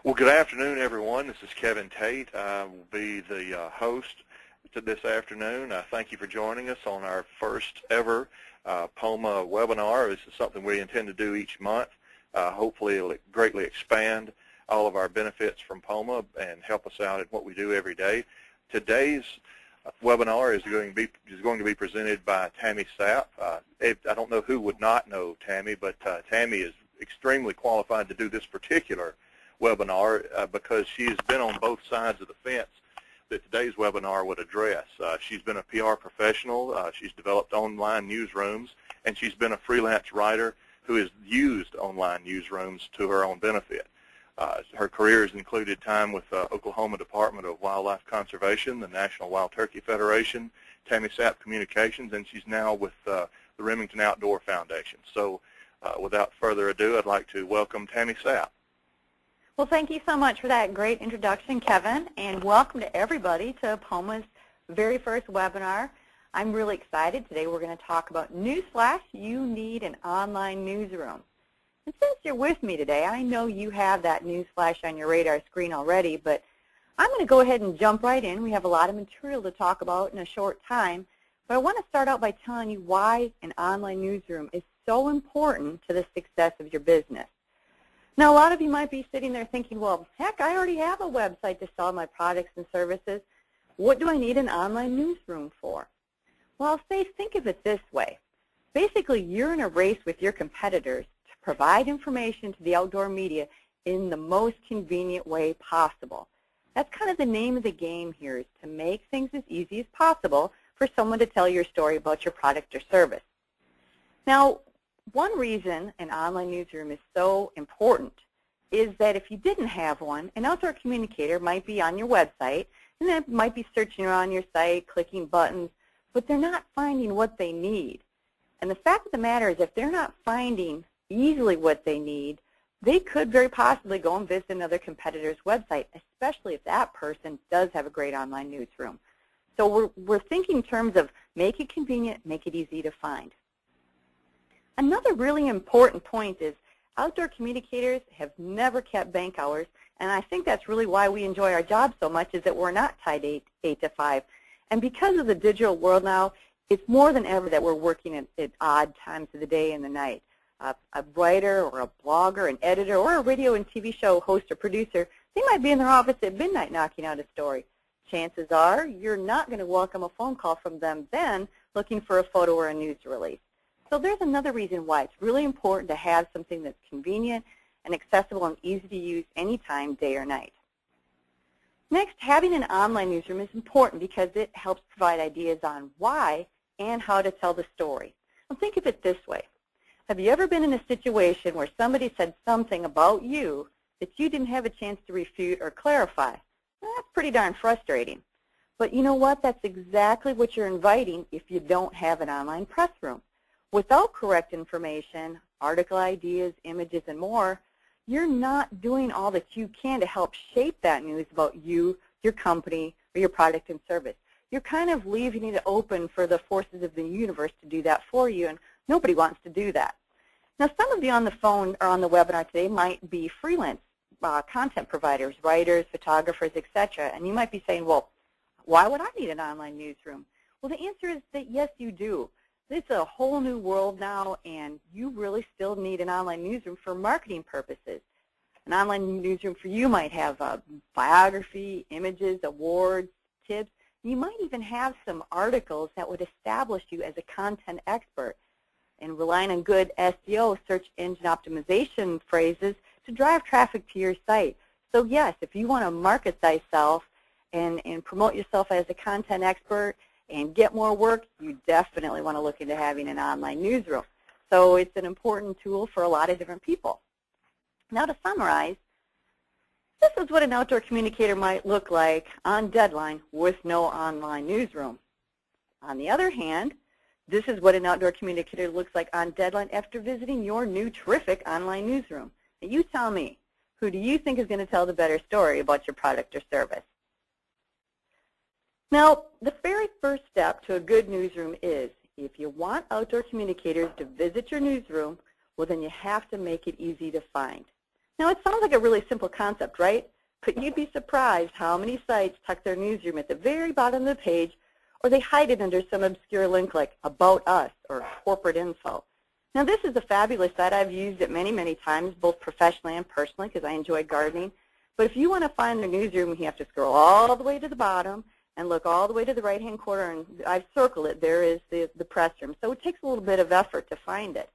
Well, good afternoon, everyone. This is Kevin Tate. I will be the host to this afternoon. Thank you for joining us on our first ever POMA webinar. This is something we intend to do each month. Hopefully, it'll greatly expand all of our benefits from POMA and help us out in what we do every day. Today's webinar is going to be presented by Tammy Sapp. I don't know who would not know Tammy, but Tammy is extremely qualified to do this particular webinar because she has been on both sides of the fence that today's webinar would address. She's been a PR professional, she's developed online newsrooms, and she's been a freelance writer who has used online newsrooms to her own benefit. Her career has included time with Oklahoma Department of Wildlife Conservation, the National Wild Turkey Federation, Tammy Sapp Communications, and she's now with the Remington Outdoor Foundation. So without further ado, I'd like to welcome Tammy Sapp. Well, thank you so much for that great introduction, Kevin, and welcome to everybody to POMA's very first webinar. I'm really excited. Today we're going to talk about newsflash, you need an online newsroom. And since you're with me today, I know you have that newsflash on your radar screen already, but I'm going to go ahead and jump right in. We have a lot of material to talk about in a short time, but I want to start out by telling you why an online newsroom is so important to the success of your business. Now, a lot of you might be sitting there thinking, well, heck, I already have a website to sell my products and services. What do I need an online newsroom for? Well, I'll say think of it this way. Basically, you're in a race with your competitors to provide information to the outdoor media in the most convenient way possible. That's kind of the name of the game here, is to make things as easy as possible for someone to tell your story about your product or service. Now, one reason an online newsroom is so important is that if you didn't have one, an outdoor communicator might be on your website, and they might be searching around your site, clicking buttons, but they're not finding what they need. And the fact of the matter is, if they're not finding easily what they need, they could very possibly go and visit another competitor's website, especially if that person does have a great online newsroom. So we're thinking in terms of make it convenient, make it easy to find. Another really important point is outdoor communicators have never kept bank hours, and I think that's really why we enjoy our job so much, is that we're not tied 8 to 5. And because of the digital world now, it's more than ever that we're working at odd times of the day and the night. A writer or a blogger, an editor, or a radio and TV show host or producer, they might be in their office at midnight knocking out a story. Chances are you're not going to welcome a phone call from them then looking for a photo or a news release. So there's another reason why it's really important to have something that's convenient and accessible and easy to use anytime, day or night. Next, having an online newsroom is important because it helps provide ideas on why and how to tell the story. Well, think of it this way. Have you ever been in a situation where somebody said something about you that you didn't have a chance to refute or clarify? Well, that's pretty darn frustrating. But you know what? That's exactly what you're inviting if you don't have an online press room. Without correct information, article ideas, images, and more, you're not doing all that you can to help shape that news about you, your company, or your product and service. You're kind of leaving it open for the forces of the universe to do that for you, and nobody wants to do that. Now, some of you on the phone or on the webinar today might be freelance content providers, writers, photographers, etc., and you might be saying, well, why would I need an online newsroom? Well, the answer is that yes, you do. It's a whole new world now, and you really still need an online newsroom for marketing purposes. An online newsroom for you might have a biography, images, awards, tips. You might even have some articles that would establish you as a content expert and relying on good SEO, search engine optimization phrases, to drive traffic to your site. So yes, if you want to market thyself and promote yourself as a content expert and get more work, you definitely want to look into having an online newsroom. So it's an important tool for a lot of different people. Now, to summarize, this is what an outdoor communicator might look like on deadline with no online newsroom. On the other hand, this is what an outdoor communicator looks like on deadline after visiting your new terrific online newsroom. Now, you tell me, who do you think is going to tell the better story about your product or service? Now, the very first step to a good newsroom is, if you want outdoor communicators to visit your newsroom, well, then you have to make it easy to find. Now, it sounds like a really simple concept, right? But you'd be surprised how many sites tuck their newsroom at the very bottom of the page, or they hide it under some obscure link like About Us or Corporate Info. Now, this is a fabulous site. I've used it many, many times, both professionally and personally, because I enjoy gardening. But if you want to find the newsroom, you have to scroll all the way to the bottom and look all the way to the right-hand corner, and I've circled it. There is the press room. So it takes a little bit of effort to find it.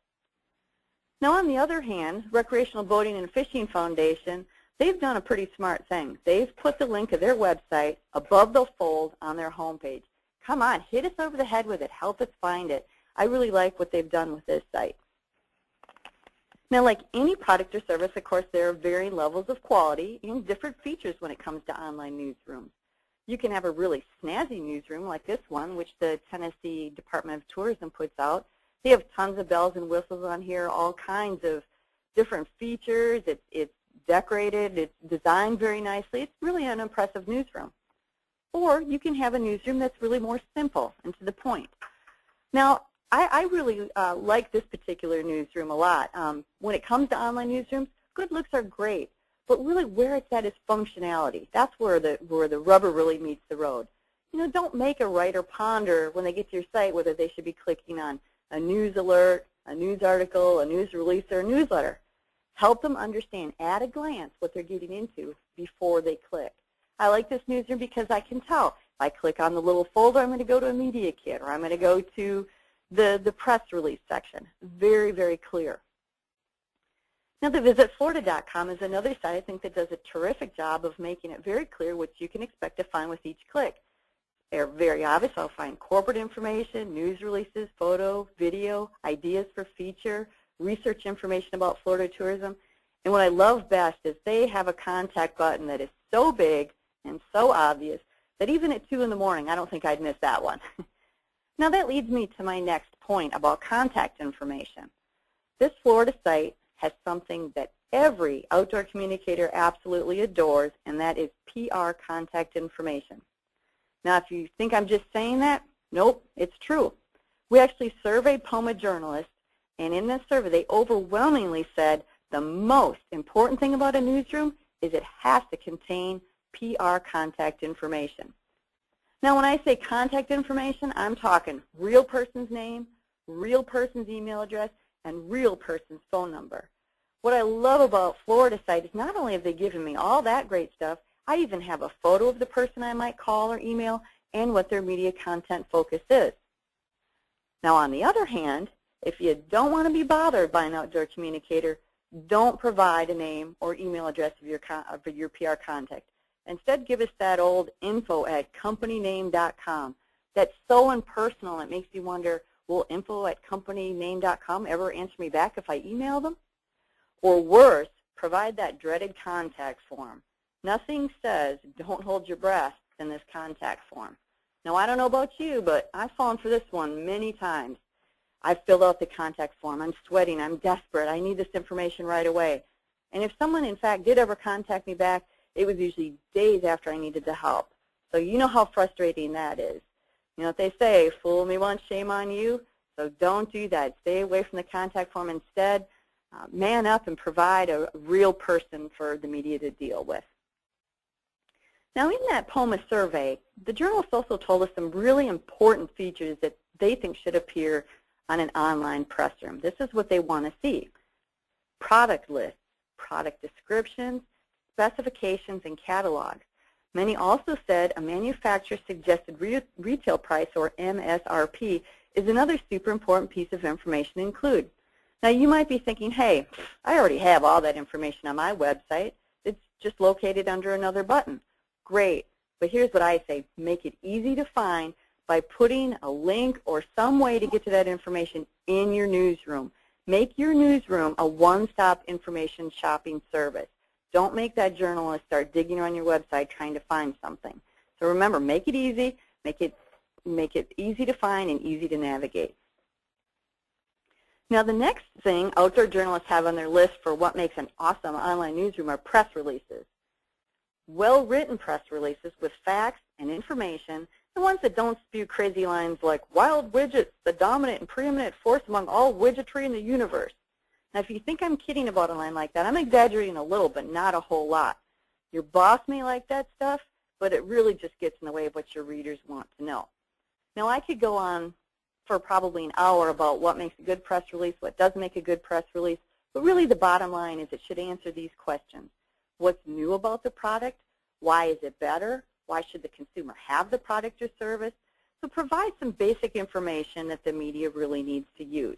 Now, on the other hand, Recreational Boating and Fishing Foundation, they've done a pretty smart thing. They've put the link of their website above the fold on their homepage. Come on, hit us over the head with it. Help us find it. I really like what they've done with this site. Now, like any product or service, of course, there are varying levels of quality and different features when it comes to online newsrooms. You can have a really snazzy newsroom like this one, which the Tennessee Department of Tourism puts out. They have tons of bells and whistles on here, all kinds of different features. It's decorated. It's designed very nicely. It's really an impressive newsroom. Or you can have a newsroom that's really more simple and to the point. Now, I really like this particular newsroom a lot. When it comes to online newsrooms, good looks are great, but really where it's at is functionality. That's where the rubber really meets the road. You know, don't make a writer ponder when they get to your site whether they should be clicking on a news alert, a news article, a news release, or a newsletter. Help them understand at a glance what they're getting into before they click. I like this newsroom because I can tell. If I click on the little folder, I'm going to go to a media kit, or I'm going to go to the press release section. Very, very clear. Now, the visitflorida.com is another site I think that does a terrific job of making it very clear what you can expect to find with each click. They're very obvious. I'll find corporate information, news releases, photo, video, ideas for feature, research information about Florida tourism. And what I love best is they have a contact button that is so big and so obvious that even at 2 in the morning, I don't think I'd miss that one. Now, that leads me to my next point about contact information. This Florida site has something that every outdoor communicator absolutely adores, and that is PR contact information. Now, if you think I'm just saying that, nope, it's true. We actually surveyed POMA journalists, and in this survey, they overwhelmingly said the most important thing about a newsroom is it has to contain PR contact information. Now, when I say contact information, I'm talking real person's name, real person's email address, and real person's phone number. What I love about Florida site is not only have they given me all that great stuff, I even have a photo of the person I might call or email and what their media content focus is. Now, on the other hand, if you don't want to be bothered by an outdoor communicator, don't provide a name or email address of your PR contact. Instead, give us that old info@companyname.com. That's so impersonal, it makes you wonder, will info@companyname.com ever answer me back if I email them? Or worse, provide that dreaded contact form. Nothing says don't hold your breath in this contact form. Now, I don't know about you, but I've fallen for this one many times. I've filled out the contact form. I'm sweating. I'm desperate. I need this information right away. And if someone, in fact, did ever contact me back, it was usually days after I needed the help. So you know how frustrating that is. You know what they say, fool me once, shame on you. So don't do that. Stay away from the contact form. Instead, man up and provide a real person for the media to deal with. Now, in that POMA survey, the journalists also told us some really important features that they think should appear on an online press room. This is what they want to see: product lists, product descriptions, specifications, and catalogs. Many also said a manufacturer's suggested retail price, or MSRP, is another super important piece of information to include. Now, you might be thinking, hey, I already have all that information on my website. It's just located under another button. Great, but here's what I say. Make it easy to find by putting a link or some way to get to that information in your newsroom. Make your newsroom a one-stop information shopping service. Don't make that journalist start digging around your website trying to find something. So remember, make it easy, make it easy to find and easy to navigate. Now, the next thing outdoor journalists have on their list for what makes an awesome online newsroom are press releases. Well-written press releases with facts and information, the ones that don't spew crazy lines like wild widgets, the dominant and preeminent force among all widgetry in the universe. Now, if you think I'm kidding about a line like that, I'm exaggerating a little, but not a whole lot. Your boss may like that stuff, but it really just gets in the way of what your readers want to know. Now, I could go on for probably an hour about what makes a good press release, what doesn't make a good press release, but really the bottom line is it should answer these questions. What's new about the product? Why is it better? Why should the consumer have the product or service? So provide some basic information that the media really needs to use.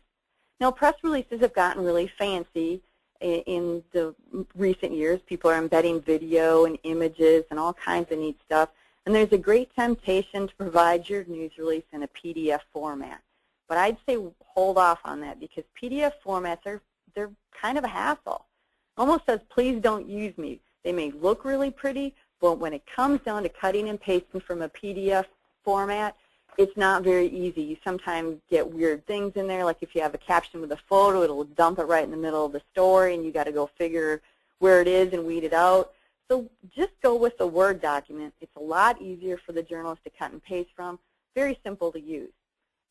Now, press releases have gotten really fancy in the recent years. People are embedding video and images and all kinds of neat stuff. And there's a great temptation to provide your news release in a PDF format. But I'd say hold off on that because PDF formats they're kind of a hassle. Almost says, please don't use me. They may look really pretty, but when it comes down to cutting and pasting from a PDF format, it's not very easy. You sometimes get weird things in there, like if you have a caption with a photo, it'll dump it right in the middle of the story, and you got to go figure where it is and weed it out. So just go with the Word document. It's a lot easier for the journalist to cut and paste from, very simple to use.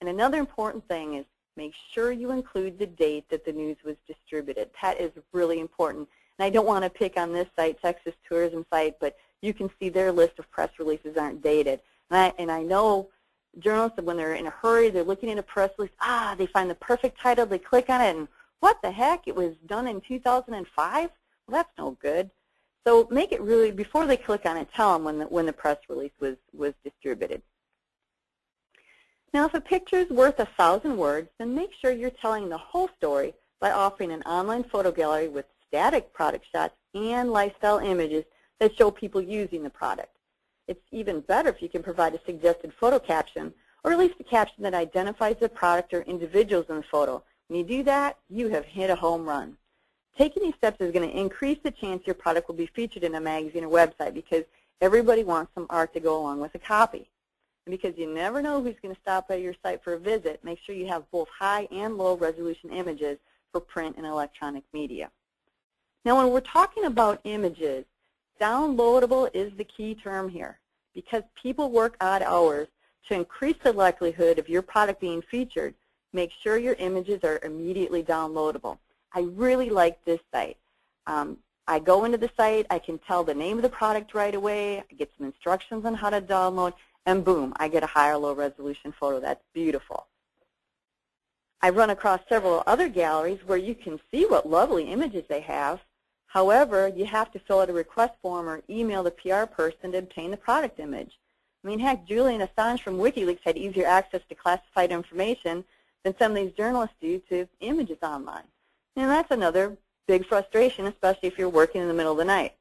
And another important thing is make sure you include the date that the news was distributed. That is really important. And I don't want to pick on this site, Texas Tourism site, but you can see their list of press releases aren't dated. And I know journalists, when they're in a hurry, they're looking at a press release, they find the perfect title, they click on it, and what the heck, it was done in 2005? Well, that's no good. So make it really, before they click on it, tell them when the press release was distributed. Now, if a picture is worth 1,000 words, then make sure you're telling the whole story by offering an online photo gallery with static product shots and lifestyle images that show people using the product. It's even better if you can provide a suggested photo caption, or at least a caption that identifies the product or individuals in the photo. When you do that, you have hit a home run. Taking these steps is going to increase the chance your product will be featured in a magazine or website because everybody wants some art to go along with a copy. And because you never know who's going to stop by your site for a visit, make sure you have both high and low resolution images for print and electronic media. Now, when we're talking about images, downloadable is the key term here because people work odd hours. To increase the likelihood of your product being featured, make sure your images are immediately downloadable. I really like this site. I go into the site, I can tell the name of the product right away, I get some instructions on how to download, and boom, I get a high or low resolution photo. That's beautiful. I run across several other galleries where you can see what lovely images they have. However, you have to fill out a request form or email the PR person to obtain the product image. I mean, heck, Julian Assange from WikiLeaks had easier access to classified information than some of these journalists do to images online. And that's another big frustration, especially if you're working in the middle of the night.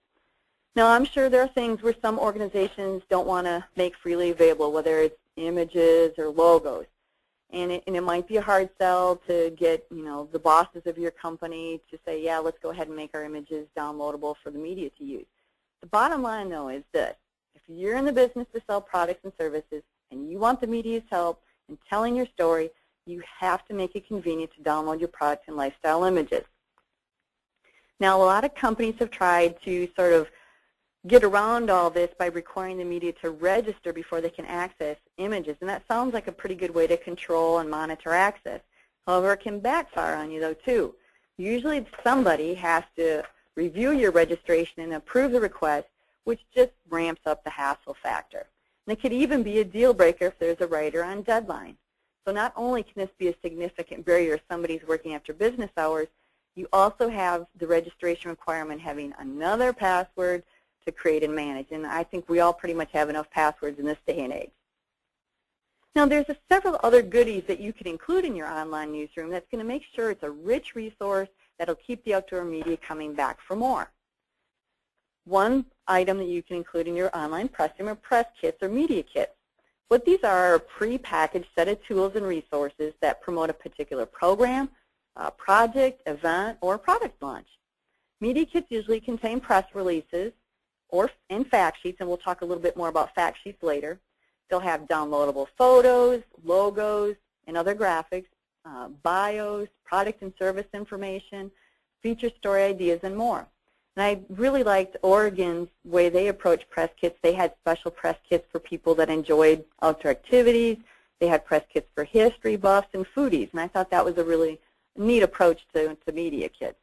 Now, I'm sure there are things where some organizations don't want to make freely available, whether it's images or logos. And it might be a hard sell to get, the bosses of your company to say, yeah, let's go ahead and make our images downloadable for the media to use. The bottom line, though, is this. If you're in the business to sell products and services and you want the media's help in telling your story, you have to make it convenient to download your product and lifestyle images. Now, a lot of companies have tried to sort of get around all this by requiring the media to register before they can access images, and that sounds like a pretty good way to control and monitor access. However, it can backfire on you, though, too. Usually somebody has to review your registration and approve the request, which just ramps up the hassle factor. And it could even be a deal breaker if there's a writer on deadline. So not only can this be a significant barrier if somebody's working after business hours, you also have the registration requirement having another password to create and manage. And I think we all pretty much have enough passwords in this day and age. Now, there's several other goodies that you can include in your online newsroom that's going to make sure it's a rich resource that'll keep the outdoor media coming back for more. One item that you can include in your online pressroom are press kits or media kits. What these are a pre-packaged set of tools and resources that promote a particular program, project, event, or product launch. Media kits usually contain press releases and fact sheets, and we'll talk a little bit more about fact sheets later. They'll have downloadable photos, logos, and other graphics, bios, product and service information, feature story ideas, and more. And I really liked Oregon's way they approached press kits. They had special press kits for people that enjoyed outdoor activities. They had press kits for history buffs and foodies, and I thought that was a really neat approach to media kits.